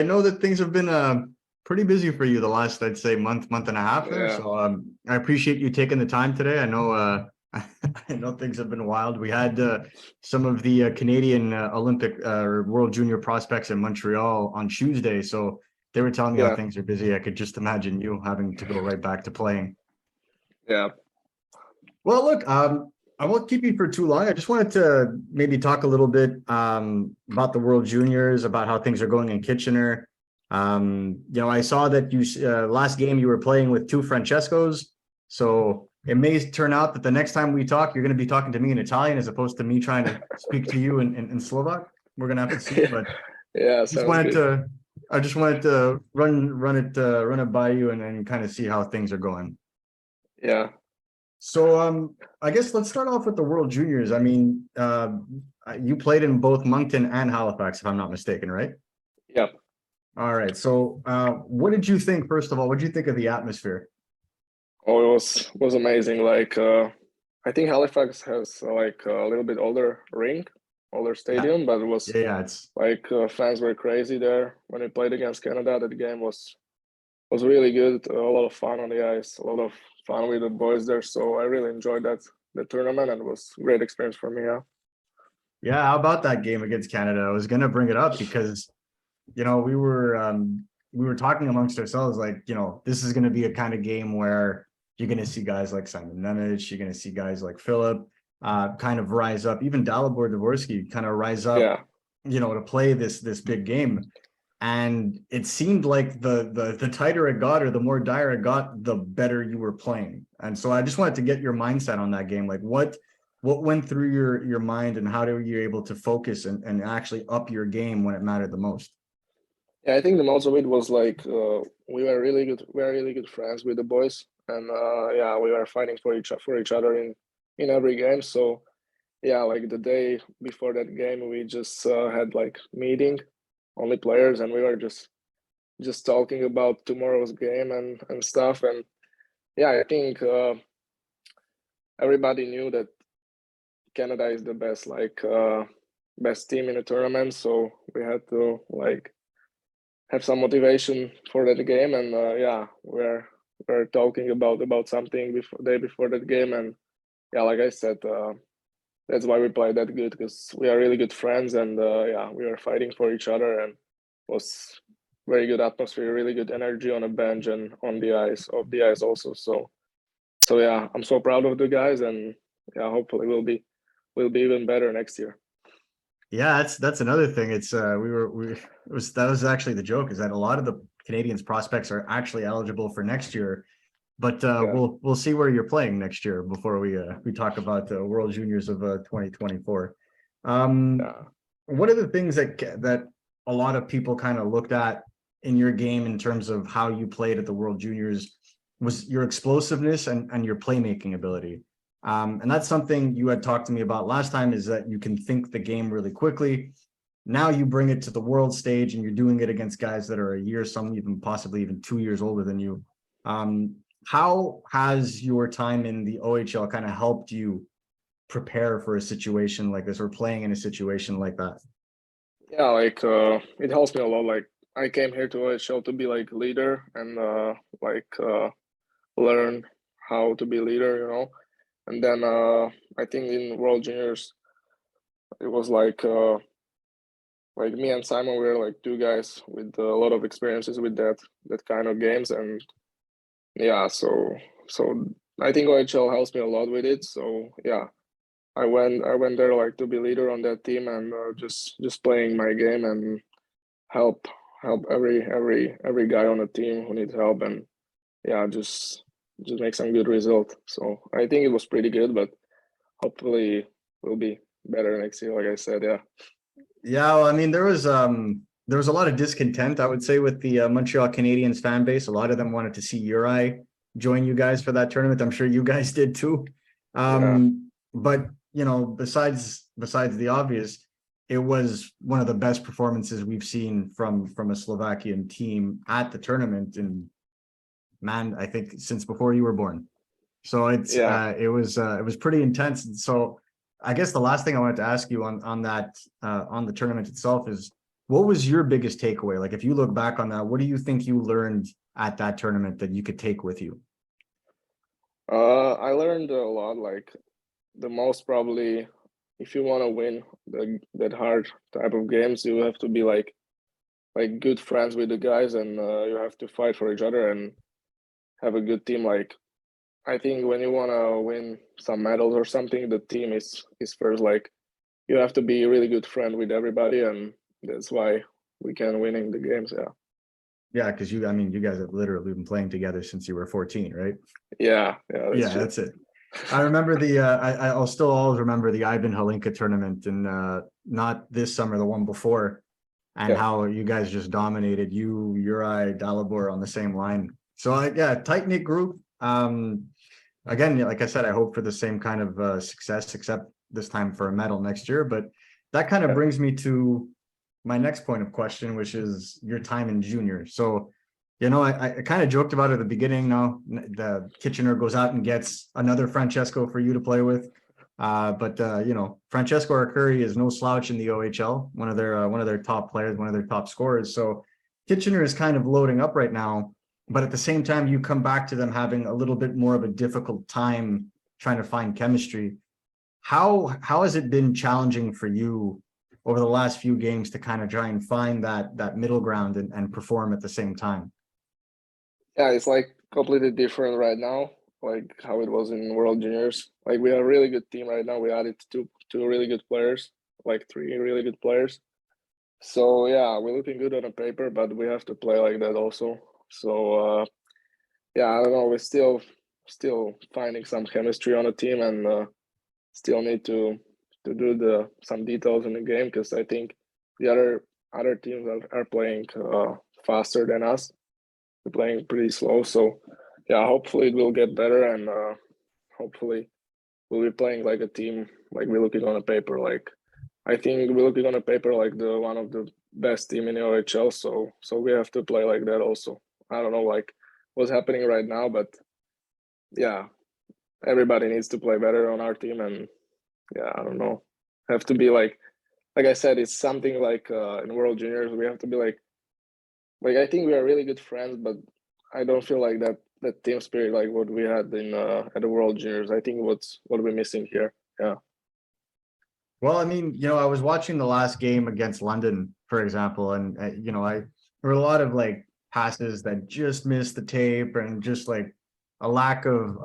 I know that things have been pretty busy for you the last, I'd say, month and a half there. Yeah, So I appreciate you taking the time today. I know I know things have been wild. We had some of the Canadian Olympic or World Junior prospects in Montreal on Tuesday. So they were telling me how yeah, things are busy. I could just imagine you having to go right back to playing. yeah, Well, look, I won't keep you for too long. I just wanted to maybe talk a little bit about the World Juniors, about how things are going in Kitchener. I saw that you last game you were playing with two Francescos, so it may turn out that the next time we talk, you're going to be talking to me in Italian as opposed to me trying to speak to you in Slovak. We're gonna have to see, yeah, but yeah. just Sounds wanted good. to, I just wanted to run it by you and kind of see how things are going. Yeah, So I guess let's start off with the World Juniors. I mean, you played in both Moncton and Halifax, if I'm not mistaken, right? yeah. All right. So what did you think, first of all? What did you think of the atmosphere? Oh, it was amazing. I think Halifax has like a little bit older rink, older Yeah, stadium, but it was yeah, it's fans were crazy there when we played against Canada. That game was really good. A lot of fun on the ice, a lot of fun with the boys there. So I really enjoyed the tournament, and it was a great experience for me. Yeah, yeah. How about that game against Canada? I was gonna bring it up because we were talking amongst ourselves, like, this is gonna be a kind of game where you're gonna see guys like Simon Nemec, you're gonna see guys like Filip kind of rise up, even Dalibor Dvorsky kind of rise up, yeah, to play this big game. And it seemed like the tighter it got or the more dire it got, the better you were playing. And so I just wanted to get your mindset on that game. Like what went through your mind, and how were you able to focus and actually up your game when it mattered the most? yeah. I think the most of it was we were really good friends with the boys, and yeah, we were fighting for each other in every game. So yeah, like the day before that game, we just had like meeting, only players, and we were just talking about tomorrow's game and stuff. And yeah, I think everybody knew that Canada is the best best team in the tournament, so we had to like have some motivation for that game. And yeah, we're talking about something before day before that game. And yeah, like I said, that's why we played that good, because we are really good friends. And yeah, we were fighting for each other, and was very good atmosphere, really good energy on the bench and on the ice, off the ice also. So yeah, I'm so proud of the guys, and yeah, hopefully we'll be even better next year. Yeah, that's another thing. It's that was actually the joke, is that a lot of the Canadians prospects are actually eligible for next year, but Yeah, we'll see where you're playing next year before we talk about the World Juniors of 2024. Um, yeah, what are the things that a lot of people kind of looked at in your game in terms of how you played at the World Juniors was your explosiveness and your playmaking ability. And that's something you had talked to me about last time, is that you can think the game really quickly. Now you bring it to the world stage and you're doing it against guys that are a year, some even possibly even 2 years older than you. Um, how has your time in the OHL kind of helped you prepare for a situation like this, or playing in a situation like that? yeah. It helps me a lot. Like I came here to OHL to be like leader and learn how to be leader. And then I think in World Juniors it was like me and Simon, we were like two guys with a lot of experiences with that kind of games. And yeah, so I think OHL helps me a lot with it. So yeah, I went there like to be leader on that team, and just playing my game and help help every guy on the team who needs help. And yeah, just make some good result. So I think it was pretty good, but hopefully we'll be better next year, like I said. Yeah, Yeah, well, I mean, there was a lot of discontent, I would say, with the Montreal Canadiens fan base. A lot of them wanted to see Uri join you guys for that tournament. I'm sure you guys did too. yeah, But besides the obvious, it was one of the best performances we've seen from a Slovakian team at the tournament, and man, I think since before you were born. So yeah. it was pretty intense. And so I guess the last thing I wanted to ask you on that on the tournament itself is, what was your biggest takeaway? Like, if you look back on that, what do you think you learned at that tournament that you could take with you? I learned a lot. Like the most probably, if you want to win that hard type of games, you have to be like good friends with the guys, and you have to fight for each other and have a good team. Like I think when you want to win some medals or something, the team is first. Like you have to be a really good friend with everybody, and that's why we can winning the games. Yeah. Yeah, because I mean, you guys have literally been playing together since you were 14, right? Yeah, that's Yeah, true. that's it. I remember I'll still always remember the Ivan Halinka tournament, and not this summer, the one before, and Yeah, how you guys just dominated you, Uri, Dalibor on the same line. So yeah, tight knit group. Again, like I said, I hope for the same kind of success, except this time for a medal next year. But that kind of yeah, brings me to my next point of question, which is your time in junior. So, I kind of joked about it at the beginning. Now the Kitchener goes out and gets another Francesco for you to play with. But Francesco Arcuri is no slouch in the OHL, one of their top players, one of their top scorers. So Kitchener is kind of loading up right now, but at the same time, you come back to them having a little bit more of a difficult time trying to find chemistry. How has it been challenging for you over the last few games to kind of try and find that middle ground and perform at the same time? yeah. It's like completely different right now, like how it was in World Juniors. Like we have a really good team right now. We added two really good players, like three really good players. So yeah, we're looking good on the paper, but we have to play like that also. So yeah, I don't know. We're still finding some chemistry on the team, and still need to do the some details in the game, because I think the other teams are playing faster than us. We're playing pretty slow, so yeah, hopefully it will get better, and hopefully we'll be playing like a team, like we're looking on a paper. Like I think we're looking on a paper like the one of the best team in the OHL. So we have to play like that also. I don't know like what's happening right now, but yeah, everybody needs to play better on our team, and yeah, I don't know. Have to be like I said, it's something like in World Juniors we have to be like I think we are really good friends, but I don't feel like that team spirit like what we had in at the World Juniors. I think what we're missing here. Yeah. Well, I mean, I was watching the last game against London, for example, and there were a lot of like passes that just missed the tape, and just like a lack of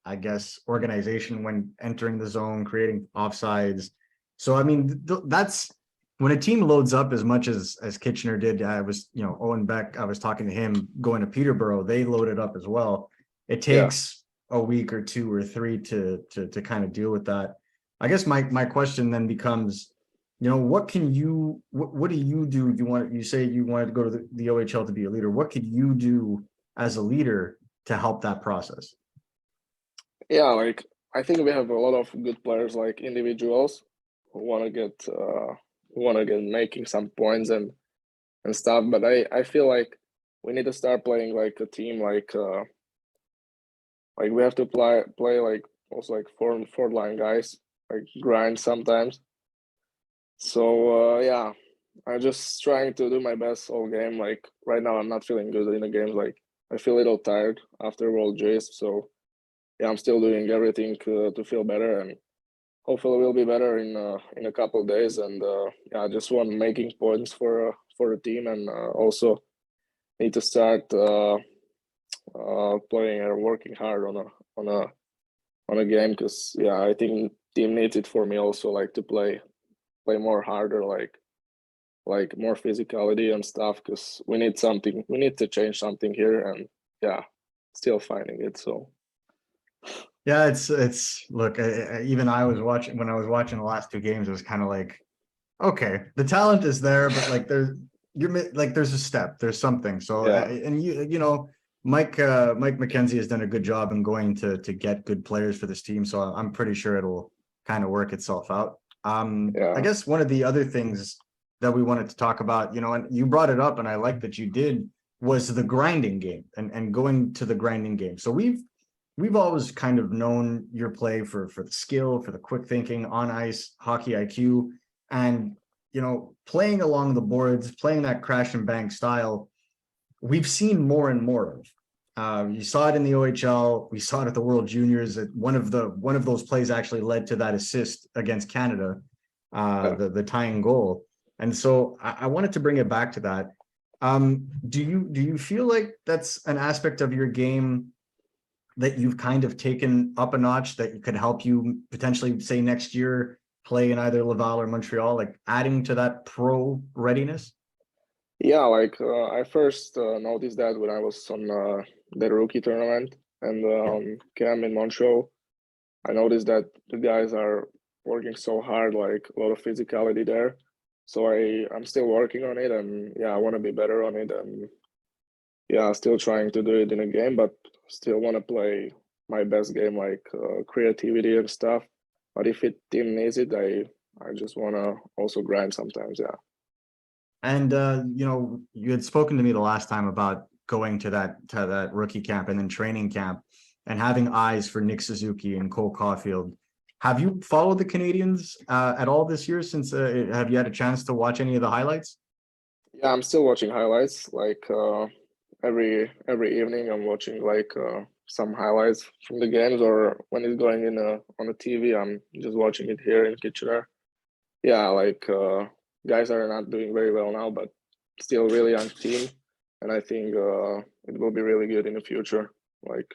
I guess organization when entering the zone, creating offsides. So I mean, that's when a team loads up as much as Kitchener did. I was, Owen Beck, I was talking to him going to Peterborough. They loaded up as well. It Yeah. takes a week or two or three to kind of deal with that. I guess my question then becomes, what do you do? You say you wanted to go to the OHL to be a leader. What could you do as a leader to help that process? Yeah, like I think we have a lot of good players, like individuals who want to get making some points and stuff. But I feel like we need to start playing like a team, like we have to play like also like four line guys, like grind sometimes. So yeah, I'm just trying to do my best all game. Like right now, I'm not feeling good in the games. Like I feel a little tired after World J's. So yeah, I'm still doing everything to feel better, and hopefully we'll be better in a couple of days. And yeah, I just want making points for the team, and also need to start playing or working hard on a on a game, because yeah, I think team needs it for me also, like to play more harder, like more physicality and stuff, because we need to change something here, and yeah, still finding it. So Yeah, it's look, even I was watching when I was watching the last two games, it was kind of like, okay, the talent is there, but like there's a step, there's something. So yeah, and Mike McKenzie has done a good job in going to get good players for this team. So I'm pretty sure it'll kind of work itself out. I yeah, guess one of the other things that we wanted to talk about, and you brought it up, and I like that you did, was the grinding game and going to the grinding game. So we've always kind of known your play for the skill, for the quick thinking, on ice hockey IQ, and playing along the boards, playing that crash and bang style, we've seen more and more of. You saw it in the OHL. We saw it at the World Juniors. One of those plays actually led to that assist against Canada, the tying goal. And so I wanted to bring it back to that. Do you feel like that's an aspect of your game that you've kind of taken up a notch that could help you potentially, say, next year play in either Laval or Montreal, like adding to that pro readiness? Yeah, like I first noticed that when I was on the rookie tournament and camp in Montreal. I noticed that the guys are working so hard, like a lot of physicality there. So I'm still working on it, and yeah, I want to be better on it, and yeah, still trying to do it in a game, but still want to play my best game, like creativity and stuff. But if it team needs it, I just want to also grind sometimes. Yeah. And you had spoken to me the last time about going to that rookie camp and then training camp and having eyes for Nick Suzuki and Cole Caulfield. Have you followed the Canadiens at all this year? Since have you had a chance to watch any of the highlights? Yeah, I'm still watching highlights. Like every evening, I'm watching like some highlights from the games, or when it's going in on the TV, I'm just watching it here in Kitchener. Yeah, like guys are not doing very well now, but still really young team, and I think it will be really good in the future. Like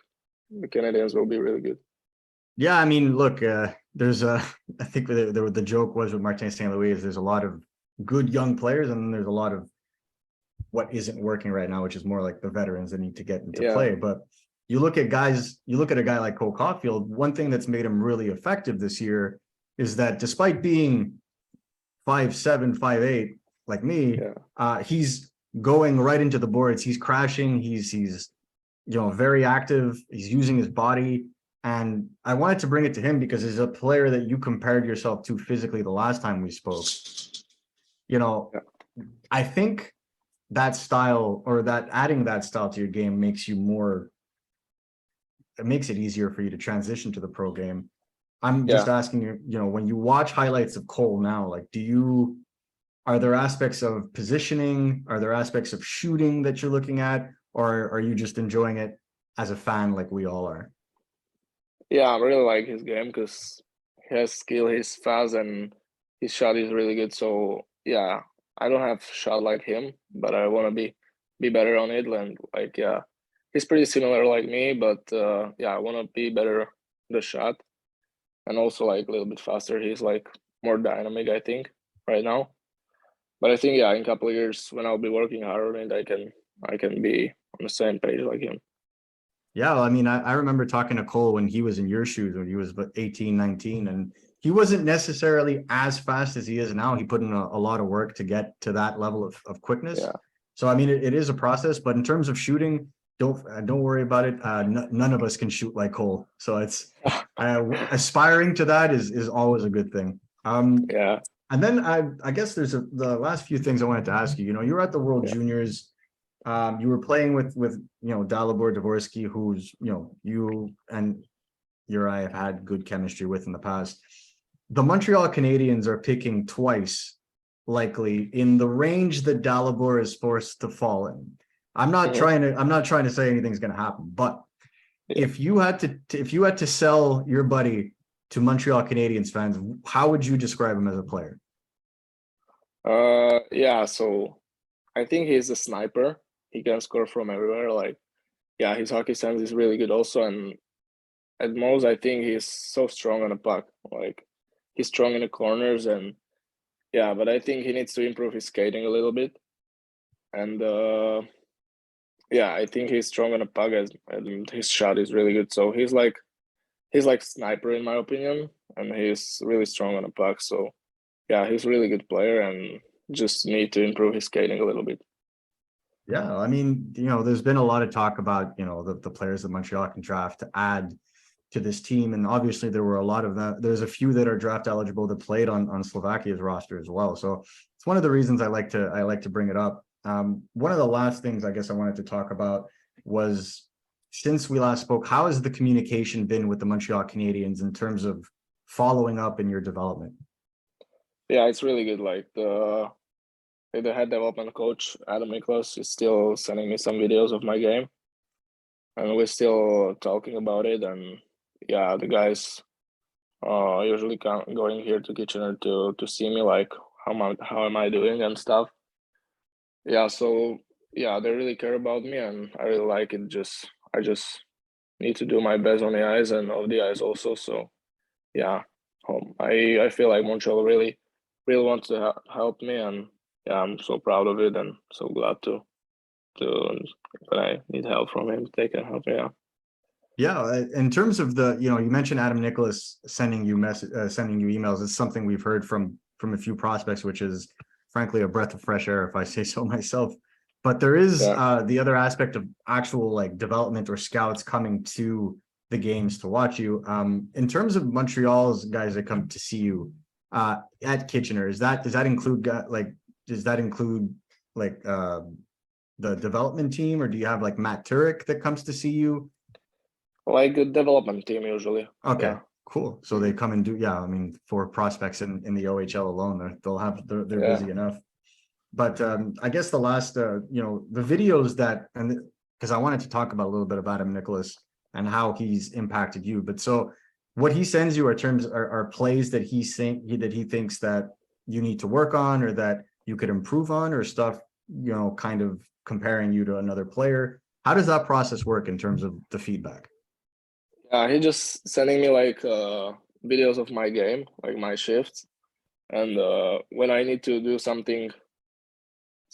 the Canadiens will be really good. Yeah, I mean, look, there's I think the joke was with Martin St. Louis is there's a lot of good young players, and then there's a lot of what isn't working right now, which is more like the veterans that need to get into play. But you look at a guy like Cole Caulfield, one thing that's made him really effective this year is that despite being 5'7", 5'8", like me, he's going right into the boards. He's crashing. He's very active. He's using his body. And I wanted to bring it to him because he's a player that you compared yourself to physically the last time we spoke. I think that style, or that adding that style to your game, makes it easier for you to transition to the pro game. I'm just asking you, when you watch highlights of Cole now, like, are there aspects of positioning? Are there aspects of shooting that you're looking at? Or are you just enjoying it as a fan like we all are? Yeah, I really like his game because he has skill, he's fast, and his shot is really good. So yeah, I don't have shot like him, but I want to be better on it. And like, yeah, he's pretty similar like me, but yeah, I want to be better the shot, and also like a little bit faster. He's like more dynamic, I think, right now. But I think, yeah, in a couple of years when I'll be working hard on it, I can be on the same page like him. Yeah, well, I mean, I remember talking to Cole when he was in your shoes, when he was 18, 19, and he wasn't necessarily as fast as he is now. He put in a lot of work to get to that level of quickness. Yeah. So, I mean, it is a process, but in terms of shooting, don't worry about it. None of us can shoot like Cole. So it's aspiring to that is always a good thing. Yeah. And then I guess there's the last few things I wanted to ask you. You were at the World Juniors. You were playing with Dalibor Dvorsky, who's you and I have had good chemistry with in the past. The Montreal Canadiens are picking twice, likely in the range that Dalibor is forced to fall in. I'm not trying to say anything's going to happen, but if you had to sell your buddy to Montreal Canadiens fans, how would you describe him as a player? Yeah, so I think he's a sniper. He can score from everywhere. Like, yeah, his hockey sense is really good also. And at most, I think he's so strong on the puck. Like, he's strong in the corners, and yeah, but I think he needs to improve his skating a little bit. And yeah, I think he's strong on the puck, and his shot is really good. So he's like sniper in my opinion, and he's really strong on the puck. So yeah, he's a really good player, and just need to improve his skating a little bit. Yeah, I mean, there's been a lot of talk about, the players that Montreal can draft to add to this team. And obviously there were a lot of them. There's a few that are draft eligible that played on Slovakia's roster as well. So it's one of the reasons I like to bring it up. One of the last things I guess I wanted to talk about was, since we last spoke, how has the communication been with the Montreal Canadiens in terms of following up in your development? yeah, it's really good. Like the head development coach Adam Nicholas is still sending me some videos of my game, and we're still talking about it. And yeah, the guys usually going here to Kitchener to see me, like how am I doing and stuff. Yeah, so yeah, they really care about me, and I really like it. I just need to do my best on the ice and off the ice also. So yeah, I feel like Montreal really wants to help me, and yeah, I'm so proud of it and so glad to when I need help from him, they can help me out. Yeah, in terms of the, you mentioned Adam Nicholas sending you sending you emails. It's something we've heard from a few prospects, which is frankly a breath of fresh air, if I say so myself. But there is Yeah, the other aspect of actual like development or scouts coming to the games to watch you. In terms of Montreal's guys that come to see you at Kitchener, does that include like the development team, or do you have like Matt Turek that comes to see you? like a development team usually. Okay, Yeah. cool. So they Mhm. come and do, yeah, I mean, for prospects in the OHL alone, they're Yeah. busy enough. But I guess the last, the videos that, and because I wanted to talk about a little bit about him, Nicholas, and how he's impacted you. But so what he sends you are plays that that he thinks that you need to work on or that you could improve on, or stuff, kind of comparing you to another player. How does that process work in terms of the feedback? Yeah, he just sending me like videos of my game, like my shifts. And when I need to do something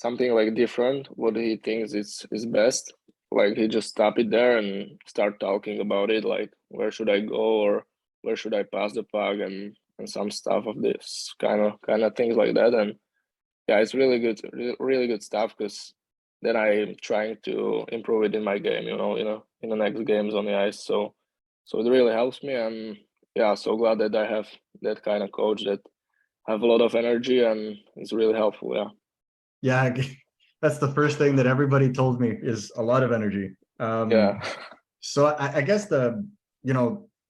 like different, what he thinks is best, like he just stop it there and start talking about it, like where should I go or where should I pass the puck and some stuff of this kind of things like that. And yeah, it's really good, really good stuff because then I'm trying to improve it in my game, in the next games on the ice. So it really helps me, and yeah, so glad that I have that kind of coach that have a lot of energy and it's really helpful. Yeah. Yeah, that's the first thing that everybody told me is a lot of energy. Yeah. So I guess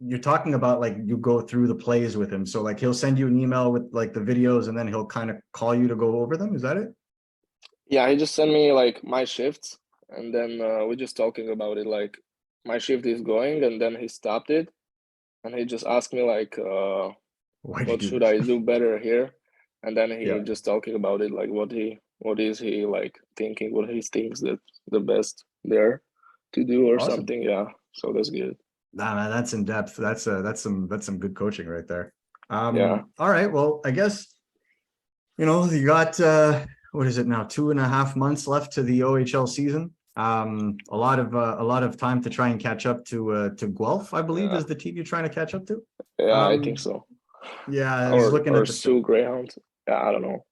you're talking about like you go through the plays with him. So like he'll send you an email with like the videos and then he'll kind of call you to go over them. Is that it? Yeah, he just sent me like my shifts, and then we're just talking about it. Like my shift is going, and then he stopped it, and he just asked me like, Why do you "What do should this? I do better here?" And then Yeah, he just talking about it, like what is he like thinking, what he thinks that the best there to do or awesome. something. Yeah, so that's good. Nah, man, that's in depth. That's some good coaching right there. Yeah, All right. Well, I guess you got what is it now, 2.5 months left to the OHL season. A lot of time to try and catch up to Guelph, I believe, yeah, is the team you're trying to catch up to. yeah. I think Um, so. yeah, I was looking Or at the Sioux Greyhound. Yeah, I don't know.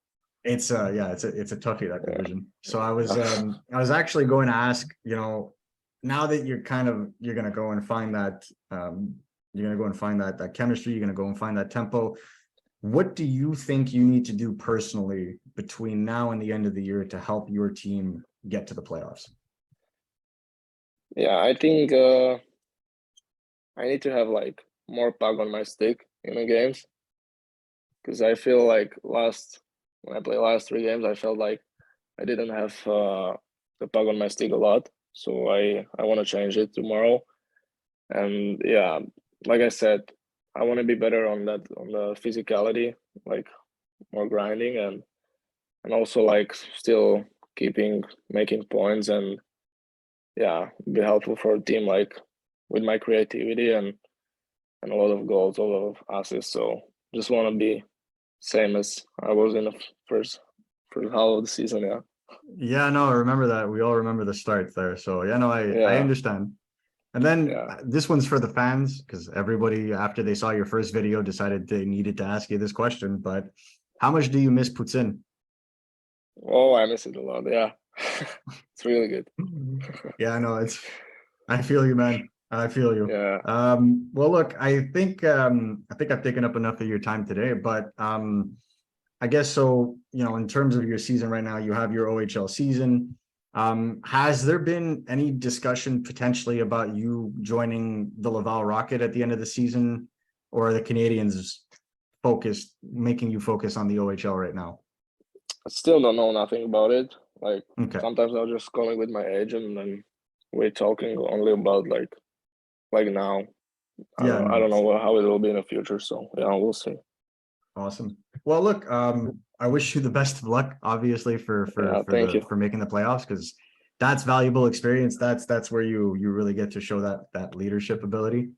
it's yeah, it's a toughie, that Yeah, division. So yeah. I was actually going to ask, now that you're gonna go and find that you're gonna go and find that chemistry, you're gonna go and find that tempo. What do you think you need to do personally between now and the end of the year to help your team get to the playoffs? Yeah, I think I need to have like more puck on my stick in the games because I feel like when I play last 3 games, I felt like I didn't have the puck on my stick a lot. So I want to change it tomorrow. And yeah, like I said, I want to be better on the physicality, like more grinding and also like still keeping making points and yeah, be helpful for a team like with my creativity and a lot of goals, a lot of assists. So just want to be same as I was in the first half of the season. Yeah, Yeah, no, I remember that. We all remember the start there. So yeah, no, I yeah, understand. And then yeah. this one's for the fans, because everybody, after they saw your first video, decided they needed to ask you this question. But how much do you miss Poutine? Oh, I miss it a lot. Yeah, it's really good. Yeah, I know I feel you, man. I feel you. Yeah, Well, look, I think I've taken up enough of your time today, but I guess so, in terms of your season right now, you have your OHL season. Has there been any discussion potentially about you joining the Laval Rocket at the end of the season, or the Canadiens making you focus on the OHL right now? I still don't know nothing about it. Like Okay. sometimes I'll just calling with my agent and then we're talking only about like now. Yeah, I no, don't know how it will be in the future. So yeah, we'll see. awesome. Well, look, I wish you the best of luck, obviously, Yeah, thank you. for making the playoffs, because that's valuable experience. That's where you really get to show that leadership ability.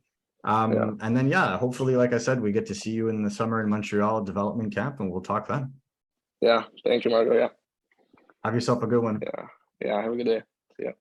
Yeah. And then yeah, hopefully, like I said, we get to see you in the summer in Montreal development camp, and we'll talk then. Yeah. Thank you, Marco. Yeah. Have yourself a good one. Yeah. Yeah. Have a good day. See ya.